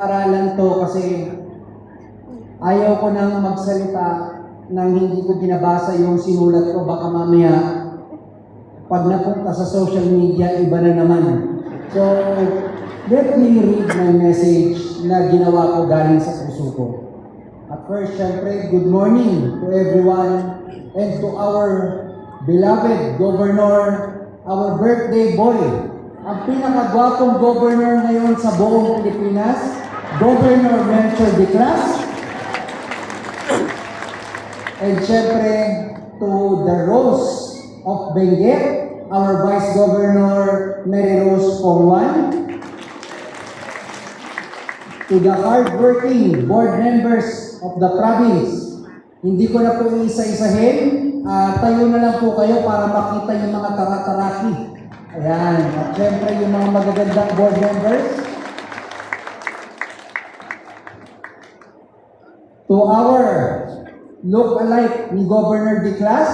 Aralan to kasi ayaw ko nang magsalita nang hindi ko binabasa yung sinulat ko. Baka mamaya, pag napunta sa social media, iba na naman. So, let me read my message na ginawa ko galing sa puso ko. At first, syempre, good morning to everyone and to our beloved Governor, our birthday boy, ang pinakagwapong governor ngayon sa buong Pilipinas, Governor Melchor Diclas. And syempre, to the Rose of Benguet, our Vice Governor Mary Rose Pongwan. To the hardworking board members of the province. Hindi ko na po isa-isahin. Tayo na lang po kayo para makita yung mga tarataraki. Ayan. At syempre yung mga magagandang board members. To our look-alike ni Governor Diclas.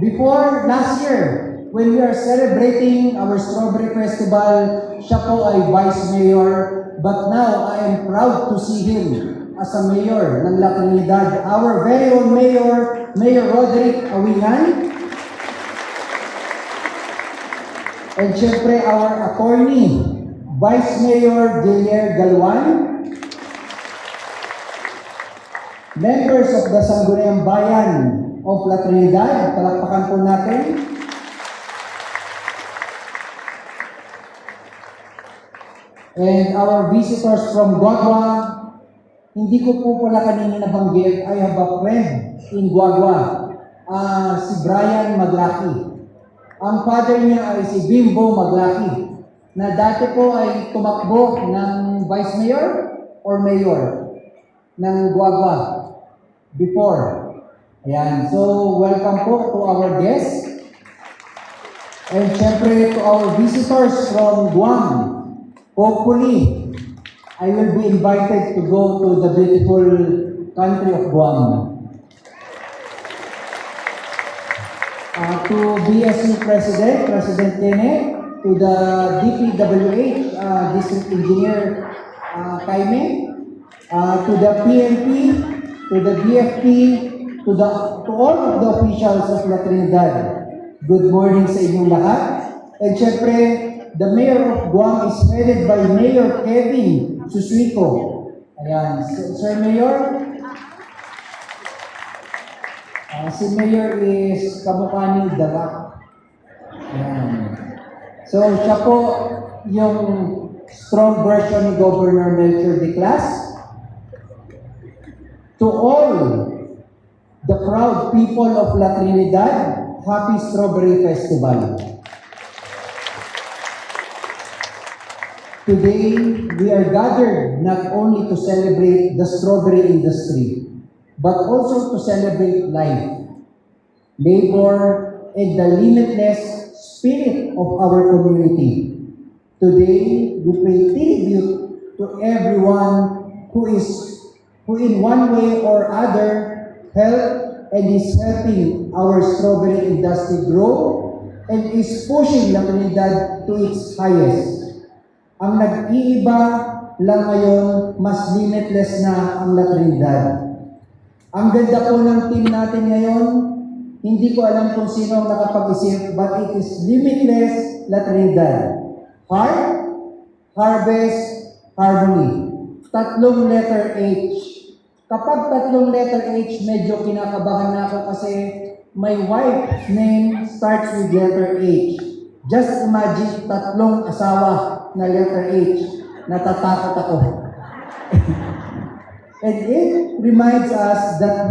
Before last year, when we are celebrating our Strawberry Festival, siya po ay Vice Mayor. But now, I am proud to see him as a mayor ng La Trinidad. Our very own mayor, Mayor Roderick Awinan. And syempre, our attorney, Vice Mayor Guillermo Galwan. Members of the Sangguniang Bayan of La Trinidad, palakpakan po natin. And our visitors from Guagua, hindi ko po pala kanina nabanggit, I have a friend in Guagua, si Brian Maglaki. Ang father niya ay si Bimbo Maglaki, na dati po ay tumakbo ng Vice Mayor or Mayor ng Guagua before. Ayan, so welcome po to our guests. And syempre to our visitors from Guam. Hopefully, I will be invited to go to the beautiful country of Guam. To BSU President, President Kenneth, to the DPWH, District Engineer Jaime, to the PNP, to the DFP, to all of the officials of La Trinidad. Good morning sa inyong lahat. And syempre, the Mayor of Guam is headed by Mayor Kevin Susuico. Ayan, Sir Mayor. Si Mayor is kamukha ni The Rock. Ayan. So, siya po yung strong version ni Governor Melchor Diclas. To all the proud people of La Trinidad, Happy Strawberry Festival. Today, we are gathered not only to celebrate the strawberry industry, but also to celebrate life, labor, and the limitless spirit of our community. Today, we pay tribute to everyone who in one way or other helped and is helping our strawberry industry grow and is pushing La Trinidad to its highest. Ang nag-iiba lang ngayon, mas limitless na ang La Trinidad. Ang ganda po ng team natin ngayon, hindi ko alam kung sino ang nakapag-isip, but it is limitless La Trinidad. Heart, harvest, harmony. Tatlong letter H. Kapag tatlong letter H, medyo kinakabahan na ako kasi my wife's name starts with letter H. Just imagine tatlong asawa na letter H. Natatakot ako. And it reminds us that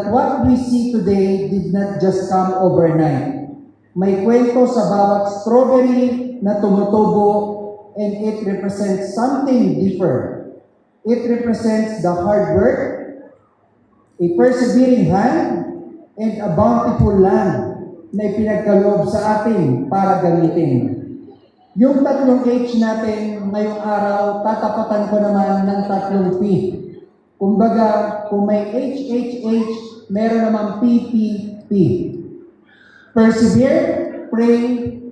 what we see today did not just come overnight. May kwento sa bawat strawberry na tumutubo, and it represents something deeper. It represents the hard work, a persevering hand, and a bountiful land na ipinagkaloob sa atin para gamitin. Yung tatlong H natin ngayong araw, tatapatan ko naman ng tatlong P. Kumbaga, kung may H, meron namang P. Persevere, pray,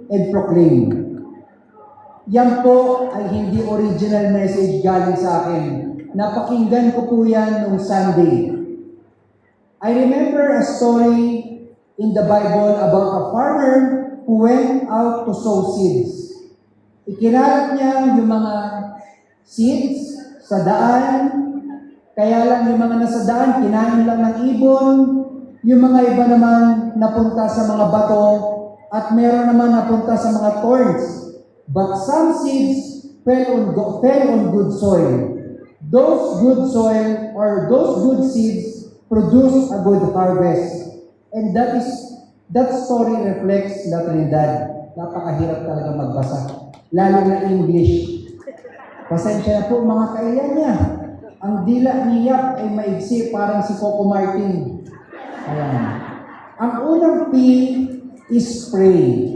and proclaim. Yan po ay hindi original message galing sa akin. Napakinggan ko po yan nung Sunday. I remember a story in the Bible about a farmer who went out to sow seeds. Ikinalat niya yung mga seeds sa daan, kaya lang yung mga nasa daan, kinain lang ng ibon, yung mga iba naman napunta sa mga bato, at meron naman napunta sa mga thorns. But some seeds fell on good soil. Those good soil or those good seeds produce a good harvest. And that story reflects La Trinidad. Napakahirap talaga magbasa, lalo na English. Pasensya na po mga kailan niya. Ang dila ni Yap ay maigsi parang si Coco Martin. Ayan. Ang unang P is pray.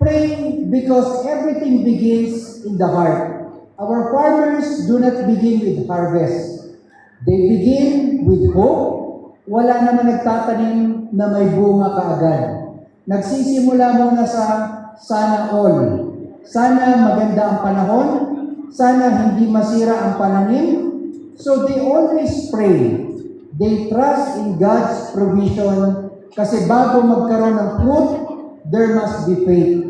Pray because everything begins in the heart. Our farmers do not begin with harvest. They begin with hope. Wala naman nagtatanim na may bunga kaagad. Nagsisimula muna sa sana all. Sana maganda ang panahon. Sana hindi masira ang pananim. So they always pray. They trust in God's provision kasi bago magkaroon ng fruit, there must be faith.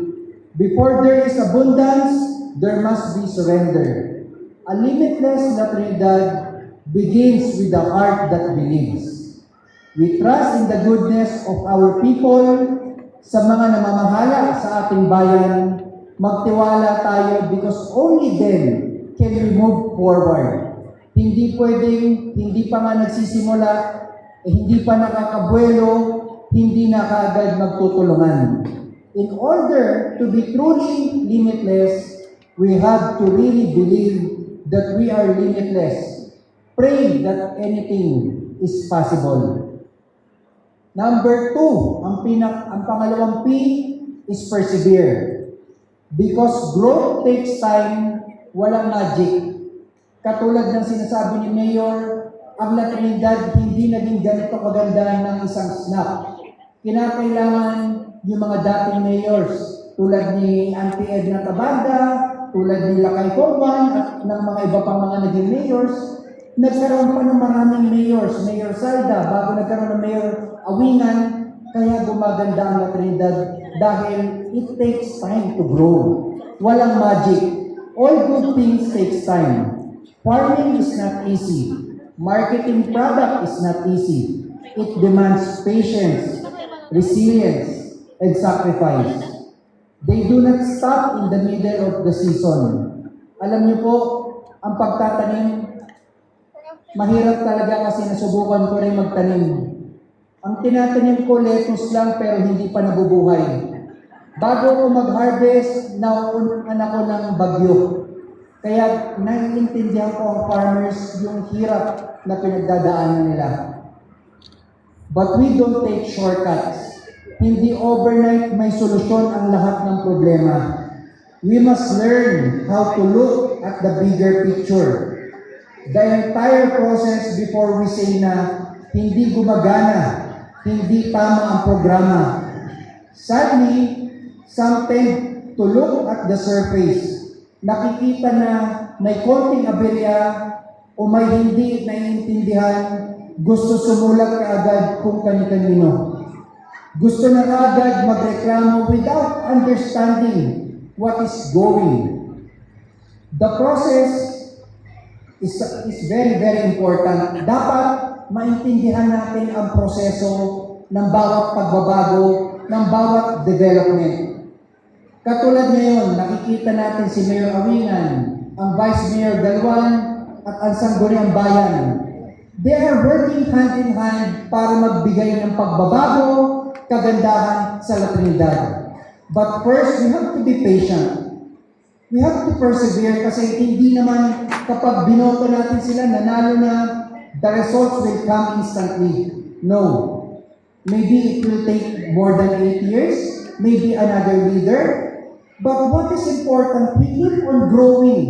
Before there is abundance, there must be surrender. A limitless La Trinidad begins with a heart that believes. We trust in the goodness of our people, sa mga namamahala sa ating bayan. Magtiwala tayo because only then can we move forward. Hindi pwedeng, hindi pa nga nagsisimula, hindi pa nakakabuelo, hindi na kaagad magtutulungan. In order to be truly limitless, we have to really believe that we are limitless. Pray that anything is possible. Number 2, ang pangalawang P is persevere. Because growth takes time, walang magic. Katulad ng sinasabi ni Mayor, ang La Trinidad hindi naging ganito kaganda ng isang snap. Kinakailangan yung mga dating mayors, tulad ni Auntie Edna Tabanda, tulad ni Lakay Corban, at ng mga iba pang mga naging mayors, nagkaroon pa ng maraming mayors, Mayor Salda, bago nagkaroon ng Mayor Awingan, kaya gumaganda ang La Trinidad dahil it takes time to grow. Walang magic. All good things takes time. Farming is not easy. Marketing product is not easy. It demands patience, resilience, and sacrifice. They do not stop in the middle of the season. Alam niyo po, ang pagtatanim, mahirap talaga kasi nasubukan ko rin magtanim. Ang tinatanim ko, lettuce lang pero hindi pa nabubuhay. Bago ko mag-harvest, nauunan ako ng bagyo. Kaya naiintindihan ko ang farmers yung hirap na pinagdadaanan nila. But we don't take shortcuts. Hindi overnight may solusyon ang lahat ng problema. We must learn how to look at the bigger picture. The entire process before we say na hindi gumagana, hindi tama ang programa. Sadly, some tend to look at the surface. Nakikita na may konting aberya o may hindi naiintindihan, gusto sumulat kaagad kung kani-kanino. Gusto na kaagad magreklamo without understanding what is going. The process is very, very important. Dapat maintindihan natin ang proseso ng bawat pagbabago, ng bawat development. Katulad ngayon, nakikita natin si Mayor Awingan, ang Vice Mayor Galwan, at ang Sangguniang Bayan. They are working hand in hand para magbigay ng pagbabago, kagandahan sa La Trinidad. But first, we have to be patient. We have to persevere kasi hindi naman kapag binoto natin sila, nanalo na, the results will come instantly. No. Maybe it will take more than 8 years, maybe another leader. But what is important, we keep on growing.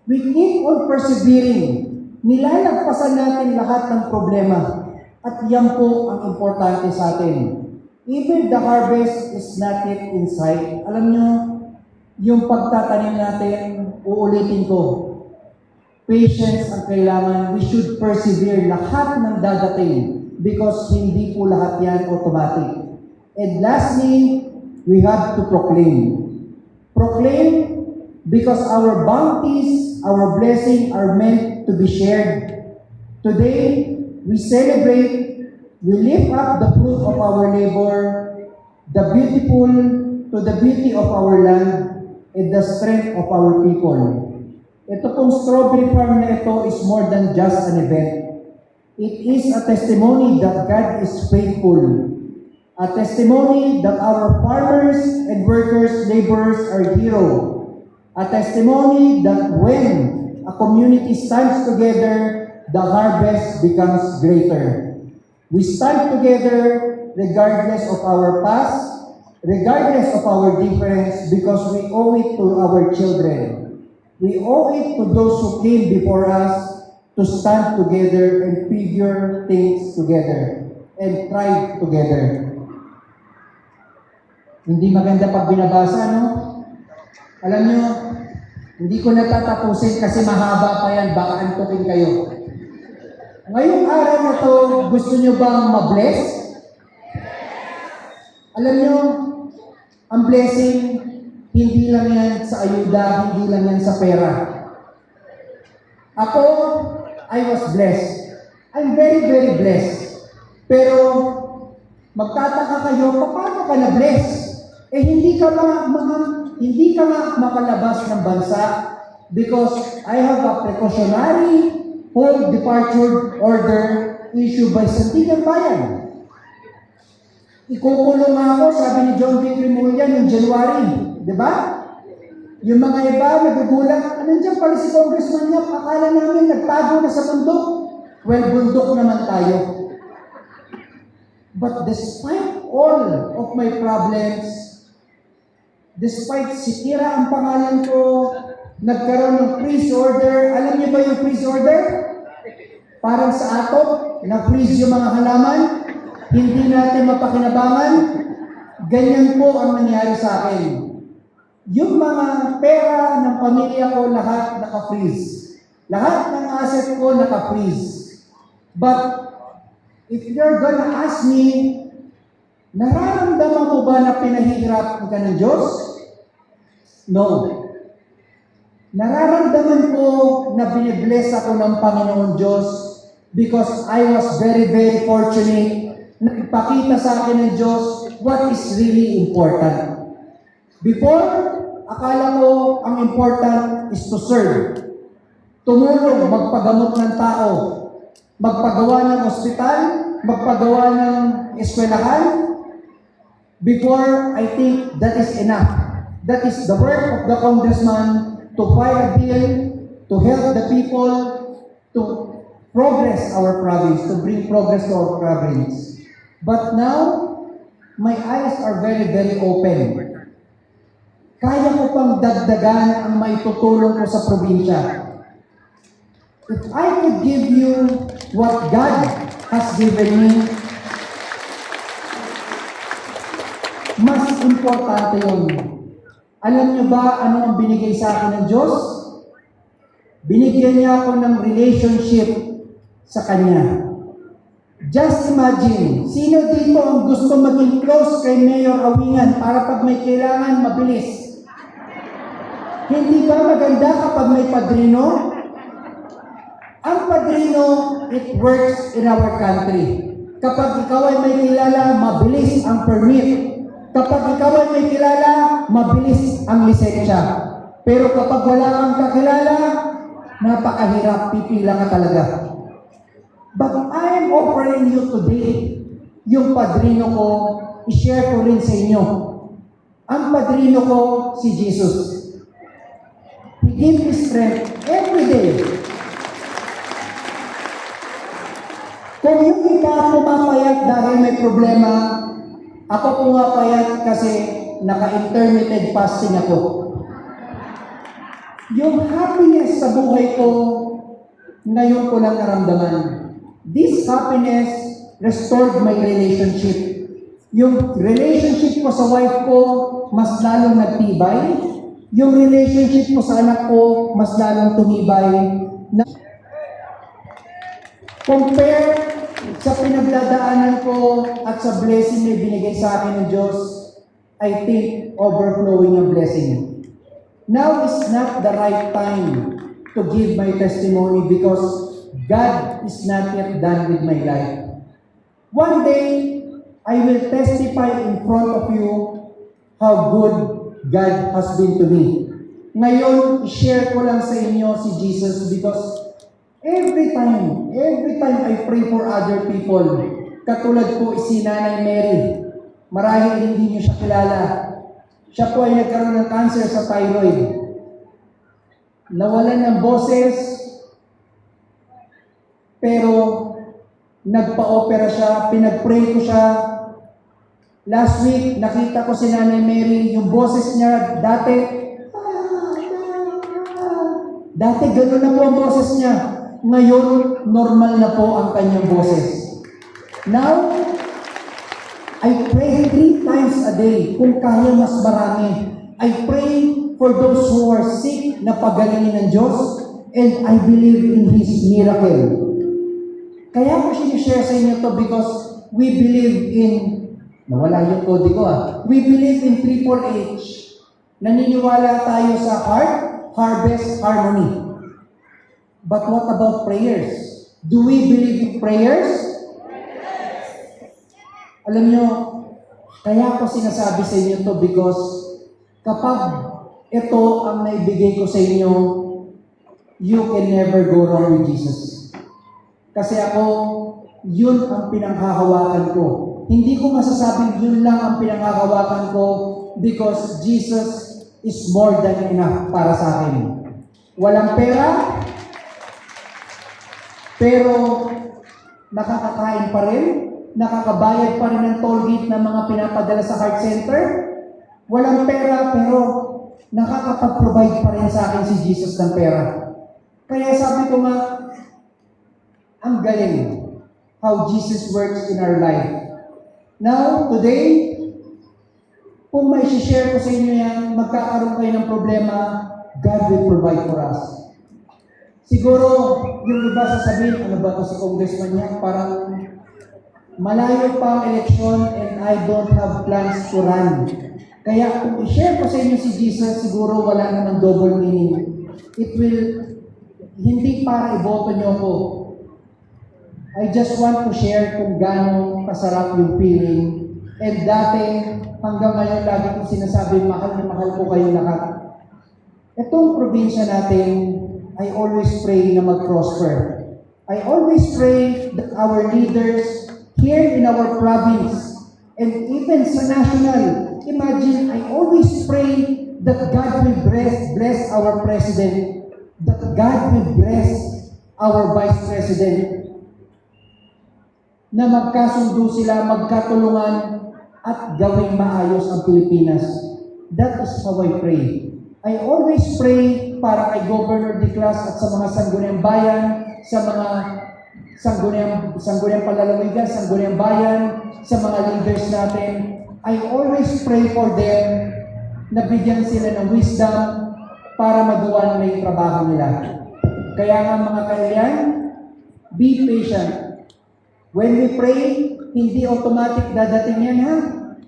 We keep on persevering. Nilalagpasan natin lahat ng problema. At yan po ang importante sa atin. Even the harvest is not yet in sight. Alam nyo, yung pagtatanim natin, uulitin ko, patience ang kailangan. We should persevere lahat ng dadating because hindi po lahat yan automatic. And lastly, we have to proclaim. Proclaim because our bounties, our blessings are meant to be shared. Today, we celebrate, we lift up the fruit of our labor, the beautiful to the beauty of our land, and the strength of our people. Ito pong strawberry farm na ito is more than just an event. It is a testimony that God is faithful. A testimony that our farmers and workers, laborers are heroes. A testimony that when a community stands together, the harvest becomes greater. We stand together regardless of our past, regardless of our difference, because we owe it to our children. We owe it to those who came before us to stand together and figure things together and thrive together. Hindi maganda pag binabasa, no? Alam nyo, hindi ko natatapusin kasi mahaba pa yan, baka antukin kayo. Ngayong araw na to, gusto nyo bang ma-bless? Alam nyo, ang blessing, hindi lang yan sa ayuda, hindi lang yan sa pera. Ako, I was blessed. I'm very, very blessed. Pero, magtataka kayo, paano ka na-bless? Hindi ka makalabas ng bansa because I have a precautionary whole departure order issued by Sandigan Bayan. Ikukulong ako, sabi ni John V. Cremulya noong January. Di ba? Yung mga iba, nagugulat, nandiyan pala si congressman niya, akala namin nagtago na sa bundok. Well, bundok naman tayo. But despite all of my problems, despite sitira ang pangalan ko, nagkaroon ng freeze order. Alam niyo ba yung freeze order? Parang sa ato, na-freeze yung mga halaman, hindi natin mapakinabangan. Ganyan po ang nangyari sa akin. Yung mga pera ng pamilya ko, lahat naka-freeze. Lahat ng asset ko naka-freeze. But, if you're gonna ask me, nararamdaman mo ba na pinahihirapan ka ng Diyos? No. Nararamdaman ko na binibless ako ng Panginoon Diyos because I was very, very fortunate na ipakita sa akin ng Diyos what is really important. Before, akala ko ang important is to serve. Tumulong, magpagamot ng tao, magpagawa ng ospital, magpagawa ng eskwelahan. Before, I think that is enough. That is the work of the congressman to file a bill, to help the people, to progress our province, to bring progress to our province. But now, my eyes are very, very open. Kaya ko pang dagdagan ang maitutulong ko sa probinsya. If I could give you what God has given me, mas importante yun. Alam niyo ba ano ang binigay sa akin ng Diyos? Binigyan niya ako ng relationship sa Kanya. Just imagine, sino dito ang gusto maging close kay Mayor Awingan para pag may kailangan, mabilis? Hindi ba maganda kapag may padrino? Ang padrino, it works in our country. Kapag ikaw ay may kilala, mabilis ang permit. Kapag ikaw ay may kilala, mabilis ang lisensya. Pero kapag wala kang kakilala, napakahirap, pipila ka talaga. But I am offering you today, yung padrino ko, i-share ko rin sa inyo. Ang padrino ko, si Jesus. He gave me strength every day. Kung yung iba pumapayat dahil may problema, ako pumapayat kasi naka-intermittent fasting ako. Yung happiness sa buhay ko, ngayon ko lang naramdaman. This happiness restored my relationship. Yung relationship ko sa wife ko, mas lalong nagtibay. Yung relationship mo sa anak ko, mas lalong tumibay. Na compare sa pinagdadaanan ko at sa blessing na binigay sa akin ng Diyos, I think overflowing ang blessing. Now is not the right time to give my testimony because God is not yet done with my life. One day, I will testify in front of you how good God has been to me. Ngayon, i-share ko lang sa inyo si Jesus because every time I pray for other people, katulad po si Nanay Mary, marahil hindi niyo siya kilala. Siya po ay nagkaroon ng cancer sa thyroid. Nawalan ng boses, pero nagpa-opera siya, pinag-pray ko siya. Last week, nakita ko si Nanay Mary, yung boses niya dati gano'n na po ang boses niya. Ngayon, normal na po ang kanyang boses. Now, I pray 3 times a day, kung kaya mas marami. I pray for those who are sick na pagalingin ng Diyos, and I believe in His miracle. Kaya ko sinishare sa inyo to because we believe in, nawala yung kode ko we believe in 3-4-H. Naniniwala tayo sa heart, harvest, harmony. But what about prayers? Do we believe in prayers? Alam nyo, kaya ko sinasabi sa inyo to because kapag ito ang naibigay ko sa inyo, you can never go wrong with Jesus. Kasi ako, yun ang pinanghahawakan ko. Hindi ko masasabing yun lang ang pinanghahawakan ko because Jesus is more than enough para sa akin. Walang pera, pero nakakakain pa rin, nakakabayad pa rin ng toll gate ng mga pinapadala sa heart center. Walang pera, pero nakakapag-provide pa rin sa akin si Jesus ng pera. Kaya sabi ko nga, ang galing how Jesus works in our life. Now, today, kung may share ko sa inyo yan, magkakaroon kayo ng problema, God will provide for us. Siguro, yung iba sasabihin, ano ba ito si congressman niya? Parang malayo pa ang eleksyon and I don't have plans to run. Kaya kung i-share ko sa inyo si Jesus, siguro wala namang double meaning. It will, hindi para iboto niyo ko. I just want to share kung gaano kasarap yung feeling. And dati, hanggang ngayon, lagi kong sinasabi, mahal na mahal ko kayo lahat. Itong probinsya natin, I always pray na mag-prosper. I always pray that our leaders here in our province and even sa national, imagine, I always pray that God will bless our president, that God will bless our vice president, na magkasundo sila, magkatulungan, at gawing maayos ang Pilipinas. That is how I pray. I always pray para kay Governor Diclas at sa mga sangguniang bayan, sa mga sangguniang palalawigan, sangguniang bayan, sa mga leaders natin. I always pray for them na bigyan sila ng wisdom para magawa na yung trabaho nila. Kaya nga mga kaibigan, be patient. When we pray, hindi automatic dadating yan ha.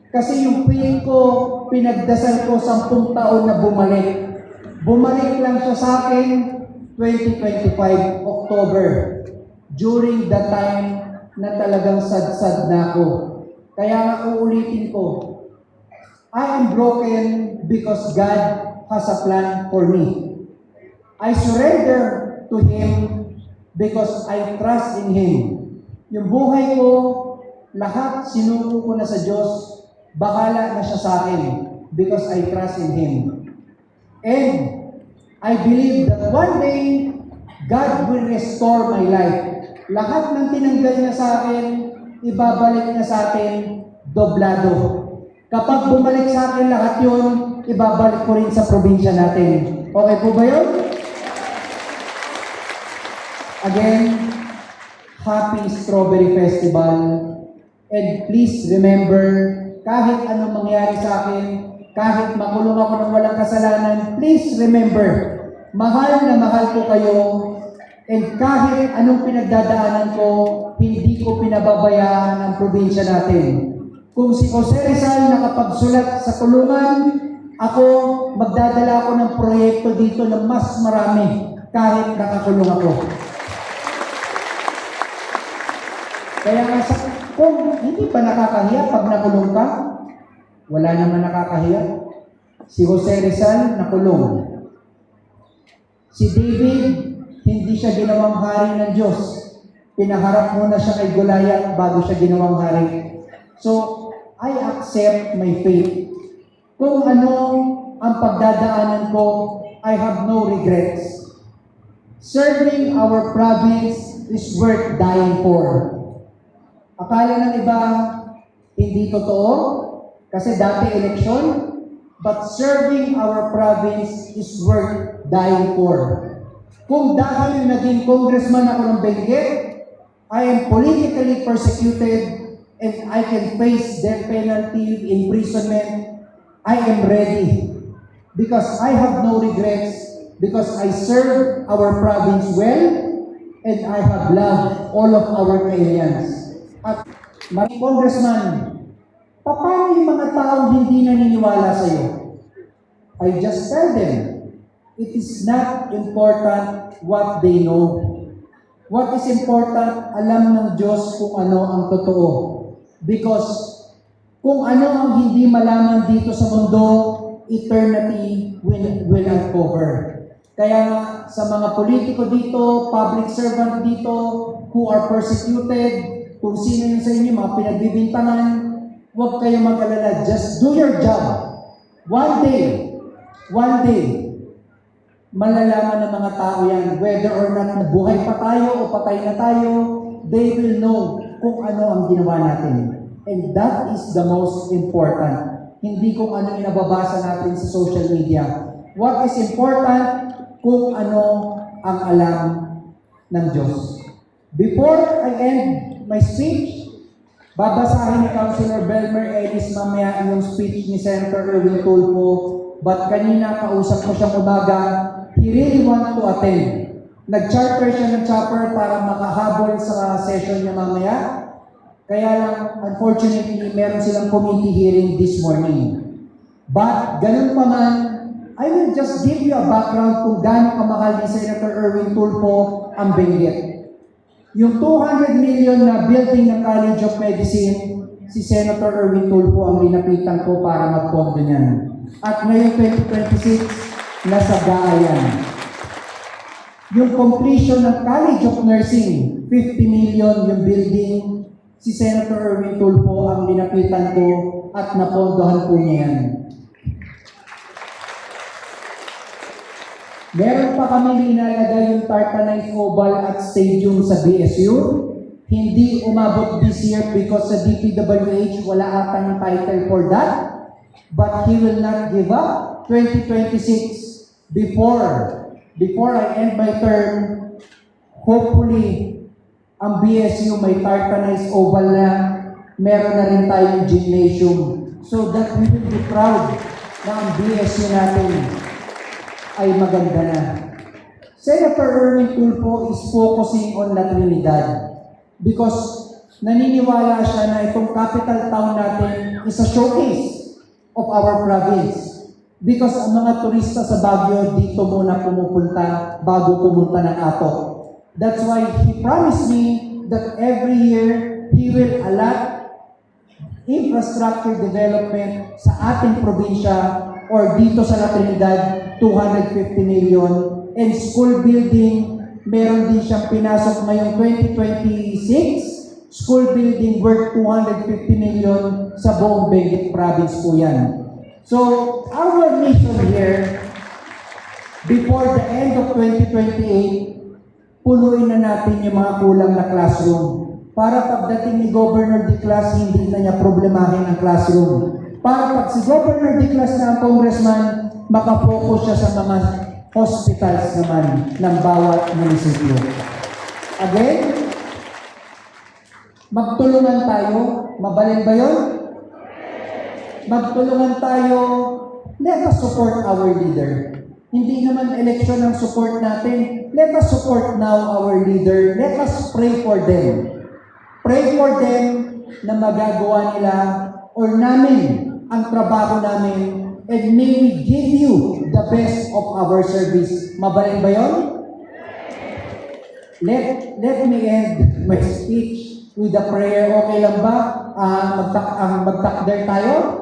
Kasi yung faith ko, pinagdasal ko 10 taon na bumalik. Bumalik lang siya sa akin 2025, October. During the time na talagang sad-sad na ako. Kaya nga uulitin ko, I am broken because God has a plan for me. I surrender to Him because I trust in Him. Yung buhay ko, lahat sinuko ko na sa Diyos, bahala na siya sa akin because I trust in Him. And I believe that one day, God will restore my life. Lahat ng tinanggal niya sa akin, ibabalik niya sa atin doblado. Kapag bumalik sa akin lahat yun, ibabalik ko rin sa probinsya natin. Okay po ba yun? Again, Happy Strawberry Festival. And please remember, kahit anong mangyari sa akin, kahit makulong ako ng walang kasalanan, please remember, mahal na mahal ko kayo, and kahit anong pinagdadaanan ko, hindi ko pinababayaan ang probinsya natin. Kung si Jose Rizal nakapagsulat sa kulungan, ako, magdadala ako ng proyekto dito na mas marami kahit nakakulong ako. Kaya nga kung hindi pa nakakahiya pag nakulong ka, wala naman nakakahiya. Si Jose Rizal nakulong. Si David, hindi siya ginawang hari ng Diyos. Pinaharap muna siya kay Goliath bago siya ginawang hari. So, I accept my fate. Kung ano ang pagdadaanan ko, I have no regrets. Serving our province is worth dying for. Akala ng iba, hindi totoo, kasi dati eleksyon, but serving our province is worth dying for. Kung dahil naging congressman ako ng Benguet, I am politically persecuted and I can face death penalty, imprisonment, I am ready. Because I have no regrets, because I serve our province well, and I have loved all of our Kailians. At mga congressman, paano yung mga taong hindi naniniwala sa iyo? I just tell them, it is not important what they know. What is important, alam ng Diyos kung ano ang totoo. Because kung ano ang hindi malaman dito sa mundo, eternity will uncover. Kaya sa mga politiko dito, public servant dito, who are persecuted, kung sino yun sa inyo, mga pinagbibintangan, huwag kayong mag-alala. Just do your job. One day, malalaman ng mga tao yan, whether or not nabuhay pa tayo o patay na tayo, they will know kung ano ang ginawa natin. And that is the most important. Hindi kung ano yung nababasa natin sa social media. What is important, kung ano ang alam ng Diyos. Before I end my speech, babasahin ni Councilor Belmer Ellis mamaya yung speech ni Senator Erwin Tulfo, but kanina kausap ko siyang umaga, he really want to attend. Nag-charter siya ng chopper para makahabol sa session niya mamaya. Kaya lang, unfortunately, meron silang committee hearing this morning. But, ganun pa man, I will just give you a background kung gaano kamahal ni Senator Erwin Tulfo ang Benguet. Yung 200 million na building ng College of Medicine, si Senator Erwin Tulfo ang linapitan ko para magpondo niyan. At ngayong 2026, nasa GAA. Yung completion ng College of Nursing, 50 million yung building, si Senator Erwin Tulfo ang linapitan ko at napondohan po niya yan. Meron pa kami inalagay yung Tartanite Oval at Stadium sa BSU. Hindi umabot this year because sa DPWH wala atang title for that. But he will not give up. 2026, before I end my term, hopefully, ang BSU may Tartanite Oval na, meron na rin tayong gymnasium. So that we will be proud na ang BSU natin ay maganda na. Senator Erwin Tulfo is focusing on La Trinidad because naniniwala siya na itong capital town natin is a showcase of our province. Because ang mga turista sa Baguio dito muna pumupunta bago pumunta ng Ato. That's why he promised me that every year he will allot infrastructure development sa ating probinsya or dito sa La Trinidad, 250 million. And school building, meron din siyang pinasok ngayong 2026. School building worth 250 million sa buong Benguet province po yan. So, our mission here, before the end of 2028, punuin na natin yung mga kulang na classroom. Para pagdating ni Governor Diclas, hindi na niya problemahin ang classroom. Para pag si Governor Diclas na ang congressman, makapokus siya sa mga hospitals naman ng bawat munisipyo. Again, magtulungan tayo. Mabalin ba yun? Magtulungan tayo let us support our leader. Hindi naman election ang support natin. Let us support now our leader. Let us pray for them. Pray for them na magagawa nila or namin ang trabaho namin, and may we give you the best of our service. Mabalin ba yun? Let me end my speech with a prayer. Okay lang ba? Magtakder tayo?